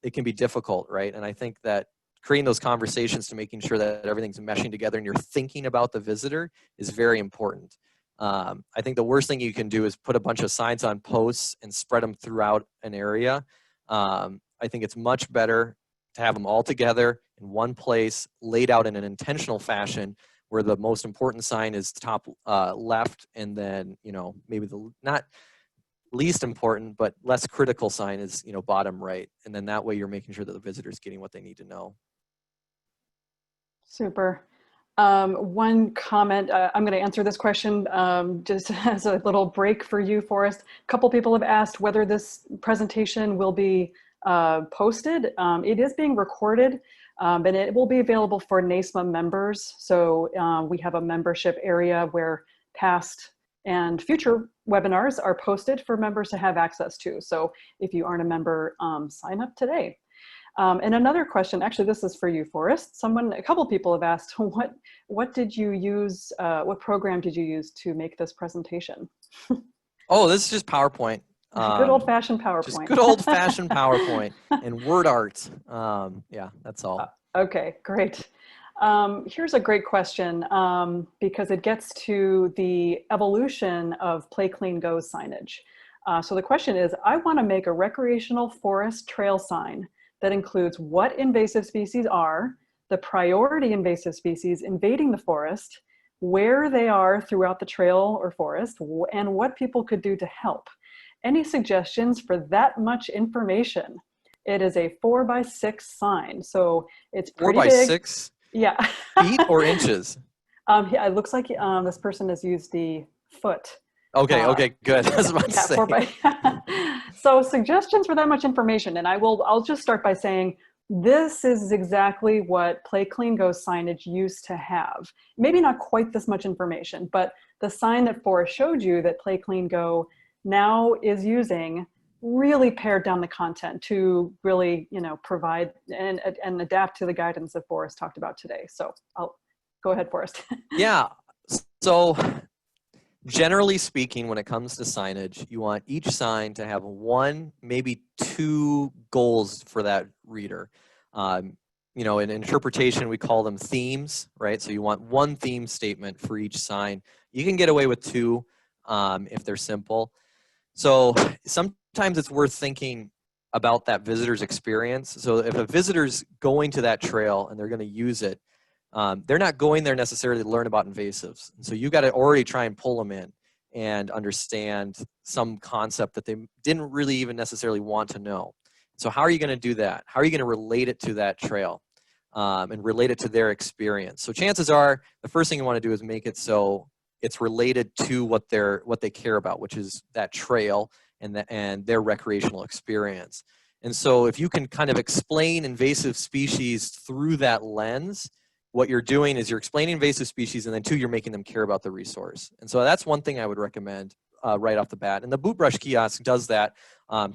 A: It can be difficult, right? And I think that creating those conversations to making sure that everything's meshing together and you're thinking about the visitor is very important. I think the worst thing you can do is put a bunch of signs on posts and spread them throughout an area. I think it's much better to have them all together in one place, laid out in an intentional fashion, where the most important sign is top left, and then, you know, maybe the not least important but less critical sign is, you know, bottom right, and then that way you're making sure that the visitor's getting what they need to know.
B: Super. One comment, I'm going to answer this question just as a little break for you, Forrest. A couple people have asked whether this presentation will be posted. It is being recorded, and it will be available for NASMA members. So we have a membership area where past and future webinars are posted for members to have access to. So if you aren't a member, sign up today. And another question, actually this is for you, Forrest. A couple people have asked, what did you use, what program did you use to make this presentation?
A: Oh, this is just PowerPoint.
B: Good old-fashioned PowerPoint.
A: Just good old-fashioned PowerPoint and word art. Yeah, that's all.
B: Okay, great. Here's a great question because it gets to the evolution of Play Clean Go's signage. So the question is, I want to make a recreational forest trail sign that includes what invasive species are, the priority invasive species invading the forest, where they are throughout the trail or forest, and what people could do to help. Any suggestions for that much information? It is a 4x6 sign, so it's pretty big.
A: 4x6?
B: Yeah.
A: Feet or inches?
B: Yeah, it looks like this person has used the foot.
A: Okay, okay, good. I was about to say.
B: 4x. So suggestions for that much information, and I'll just start by saying this is exactly what Play Clean Go's signage used to have. Maybe not quite this much information, but the sign that Forrest showed you that Play Clean Go now is using really pared down the content to really, provide and adapt to the guidance that Forrest talked about today. So I'll go ahead, Forrest.
A: Yeah. So generally speaking, when it comes to signage, you want each sign to have one, maybe two goals for that reader. In interpretation, we call them themes, right? So you want one theme statement for each sign. You can get away with two if they're simple. So sometimes it's worth thinking about that visitor's experience. So if a visitor's going to that trail and they're going to use it, they're not going there necessarily to learn about invasives. And so you got to already try and pull them in and understand some concept that they didn't really even necessarily want to know. So how are you going to do that? How are you going to relate it to that trail and relate it to their experience? So chances are the first thing you want to do is make it so it's related to what they care about, which is that trail and their recreational experience. And so if you can kind of explain invasive species through that lens, what you're doing is you're explaining invasive species, and then two, you're making them care about the resource. And so that's one thing I would recommend right off the bat. And the boot brush kiosk does that,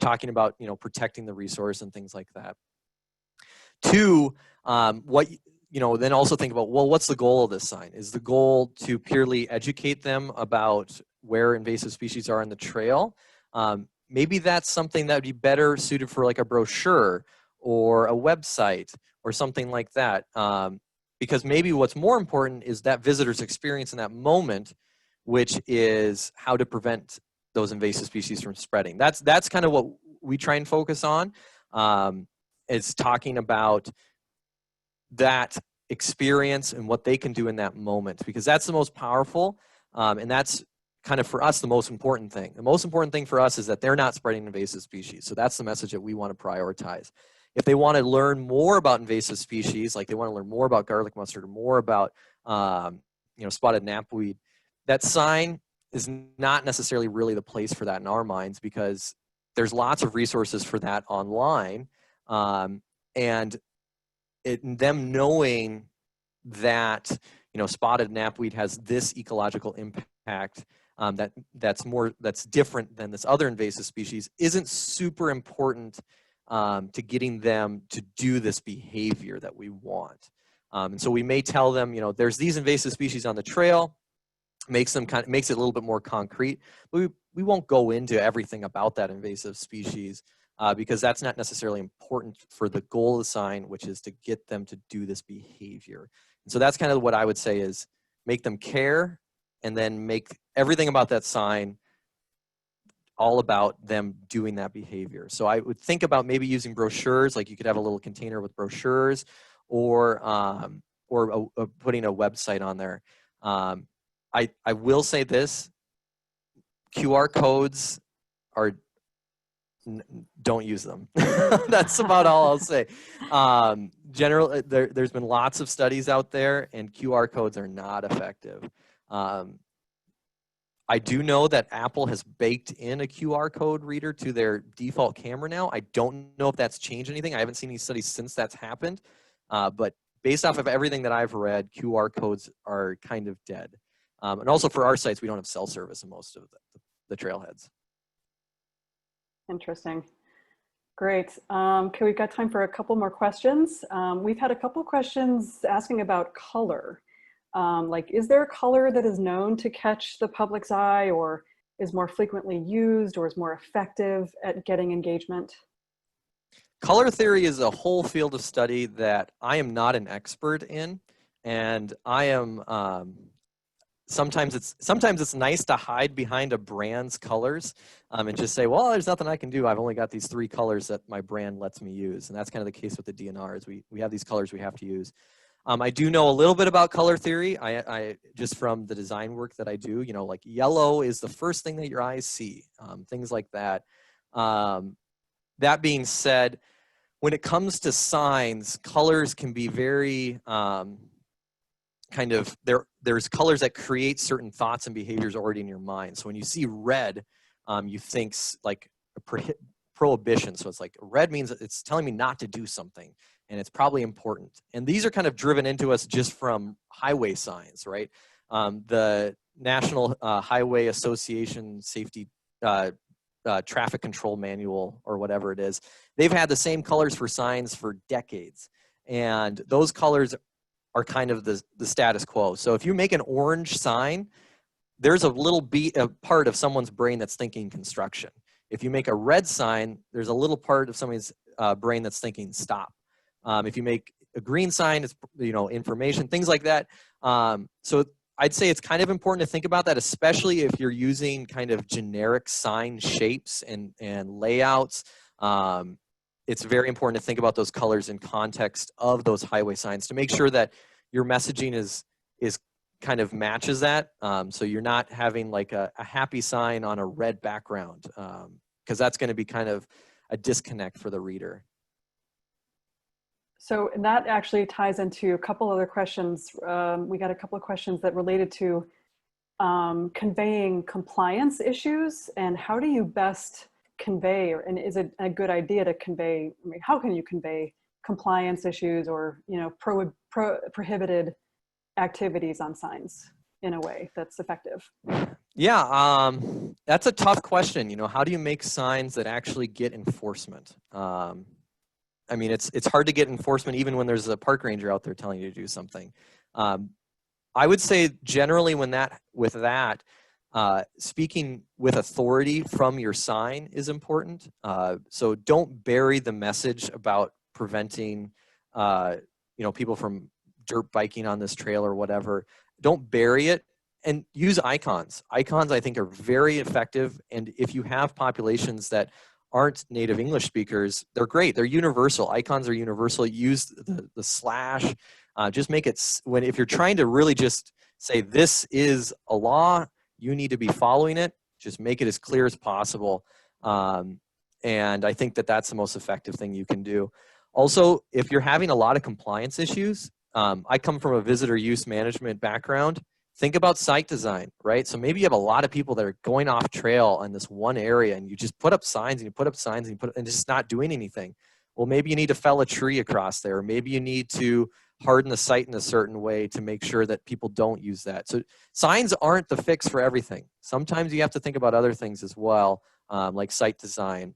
A: talking about protecting the resource and things like that. Two, then also think about, well, what's the goal of this sign? Is the goal to purely educate them about where invasive species are in the trail? Maybe that's something that would be better suited for like a brochure or a website or something like that. Because maybe what's more important is that visitor's experience in that moment, which is how to prevent those invasive species from spreading. That's kind of what we try and focus on. Is talking about that experience and what they can do in that moment, because that's the most powerful, and that's kind of for us the most important thing. The most important thing for us is that they're not spreading invasive species. So that's the message that we want to prioritize. If they want to learn more about invasive species, like they want to learn more about garlic mustard or more about spotted knapweed, that sign is not necessarily really the place for that in our minds, because there's lots of resources for that online, and them knowing that spotted knapweed has this ecological impact that's different than this other invasive species isn't super important to getting them to do this behavior that we want. And so we may tell them, there's these invasive species on the trail, makes it a little bit more concrete, but we won't go into everything about that invasive species because that's not necessarily important for the goal of the sign, which is to get them to do this behavior. And so that's kind of what I would say is make them care, and then make everything about that sign all about them doing that behavior. So I would think about maybe using brochures, like you could have a little container with brochures, or putting a website on there. I will say this, QR codes don't use them. That's about all I'll say. Generally, there's been lots of studies out there, and QR codes are not effective. I do know that Apple has baked in a QR code reader to their default camera now. I don't know if that's changed anything. I haven't seen any studies since that's happened. But based off of everything that I've read, QR codes are kind of dead. And also for our sites, we don't have cell service in most of the trailheads.
B: Interesting. Great. Okay, we've got time for a couple more questions. We've had a couple questions asking about color. Like, is there a color that is known to catch the public's eye or is more frequently used or is more effective at getting engagement?
A: Color theory is a whole field of study that I am not an expert in, and I am sometimes it's nice to hide behind a brand's colors and just say, well, there's nothing I can do. I've only got these 3 colors that my brand lets me use, and that's kind of the case with the DNRs. We have these colors we have to use. I do know a little bit about color theory. I just from the design work that I do, you know, like yellow is the first thing that your eyes see, things like that. That being said, when it comes to signs, colors can be very kind of, there's colors that create certain thoughts and behaviors already in your mind. So when you see red, you think like a prohibition. So it's like red means it's telling me not to do something, and it's probably important. And these are kind of driven into us just from highway signs, right? The National Highway Association Safety Traffic Control Manual, or whatever it is, they've had the same colors for signs for decades. And those colors are kind of the status quo. So if you make an orange sign, there's a little a part of someone's brain that's thinking construction. If you make a red sign, there's a little part of somebody's brain that's thinking stop. If you make a green sign, it's, you know, information, things like that. So I'd say it's kind of important to think about that, especially if you're using kind of generic sign shapes and layouts. It's very important to think about those colors in context of those highway signs to make sure that your messaging is kind of matches that. So you're not having like a happy sign on a red background, because that's going to be kind of a disconnect for the reader.
B: So that actually ties into a couple other questions. We got a couple of questions that related to conveying compliance issues, and how do you best convey, and is it a good idea to convey, I mean, how can you convey compliance issues or, you know, prohibited activities on signs in a way that's effective?
A: Yeah, that's a tough question. You know, how do you make signs that actually get enforcement? I mean, it's hard to get enforcement even when there's a park ranger out there telling you to do something. I would say generally speaking with authority from your sign is important. So don't bury the message about preventing, you know, people from dirt biking on this trail or whatever. Don't bury it, and use icons. Icons, I think, are very effective. And if you have populations that aren't native English speakers, they're great. They're universal. Icons are universal. Use the slash. Just make it, if you're trying to really just say this is a law, you need to be following it, just make it as clear as possible. And I think that that's the most effective thing you can do. Also, if you're having a lot of compliance issues, I come from a visitor use management background. Think about site design, right? So maybe you have a lot of people that are going off trail in this one area, and you just put up signs and you put up signs and and just not doing anything. Well, maybe you need to fell a tree across there. Or maybe you need to harden the site in a certain way to make sure that people don't use that. So signs aren't the fix for everything. Sometimes you have to think about other things as well, like site design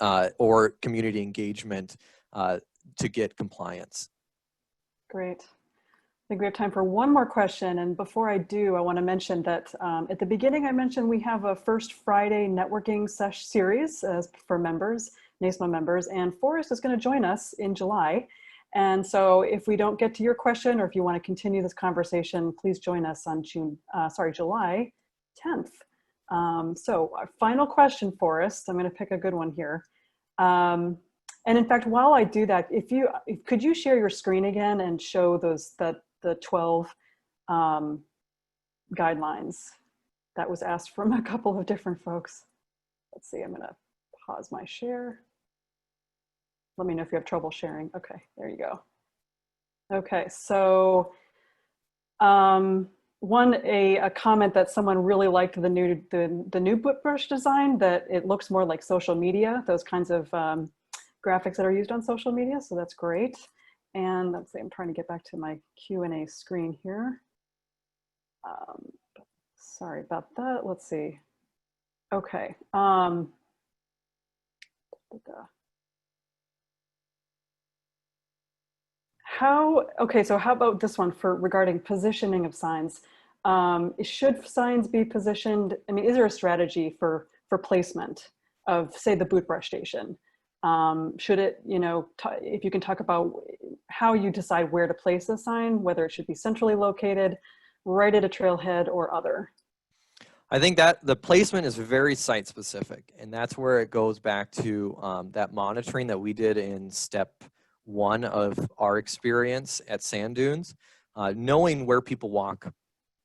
A: or community engagement to get compliance.
B: Great. I think we have time for one more question. And before I do, I want to mention that at the beginning, I mentioned we have a First Friday networking series for members, NASMA members, and Forrest is going to join us in July. And so if we don't get to your question, or if you want to continue this conversation, please join us on July 10th. So our final question, Forrest, I'm going to pick a good one here. And in fact, while I do that, could you share your screen again and show the 12 guidelines that was asked from a couple of different folks? Let's see, I'm going to pause my share. Let me know if you have trouble sharing. Okay, there you go. Okay, so a comment that someone really liked the new boot brush design, that it looks more like social media, those kinds of graphics that are used on social media. So that's great. And let's see, I'm trying to get back to my Q&A screen here. Sorry about that. Let's see. Okay. Okay, so how about this one for regarding positioning of signs? Should signs be positioned? I mean, is there a strategy for placement of, say, the boot brush station? Should it, if you can talk about how you decide where to place a sign, whether it should be centrally located, right at a trailhead, or other?
A: I think that the placement is very site specific, and that's where it goes back to that monitoring that we did in step 1 of our experience at Sand Dunes. Knowing where people walk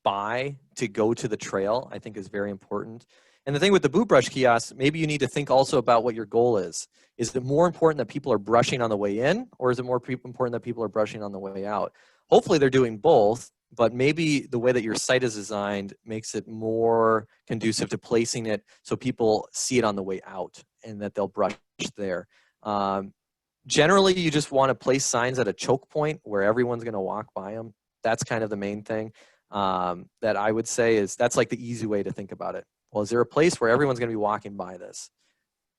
A: by to go to the trail, I think, is very important. And the thing with the boot brush kiosk, maybe you need to think also about what your goal is. Is it more important that people are brushing on the way in, or is it more important that people are brushing on the way out? Hopefully they're doing both, but maybe the way that your site is designed makes it more conducive to placing it so people see it on the way out and that they'll brush there. Generally, you just want to place signs at a choke point where everyone's going to walk by them. That's kind of the main thing that I would say is that's like the easy way to think about it. Well, is there a place where everyone's going to be walking by this?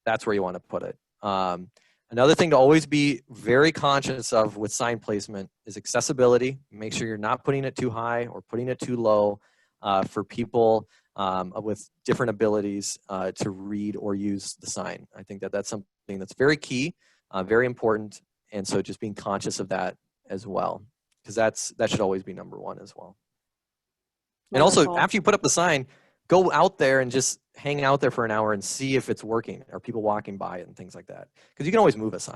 A: That's where you want to put it. Another thing to always be very conscious of with sign placement is accessibility. Make sure you're not putting it too high or putting it too low for people with different abilities to read or use the sign. I think that that's something that's very key, very important, and so just being conscious of that as well, because that should always be number 1 as well. And also, after you put up the sign, go out there and just hang out there for an hour and see if it's working. Are people walking by it and things like that? Because you can always move a sign.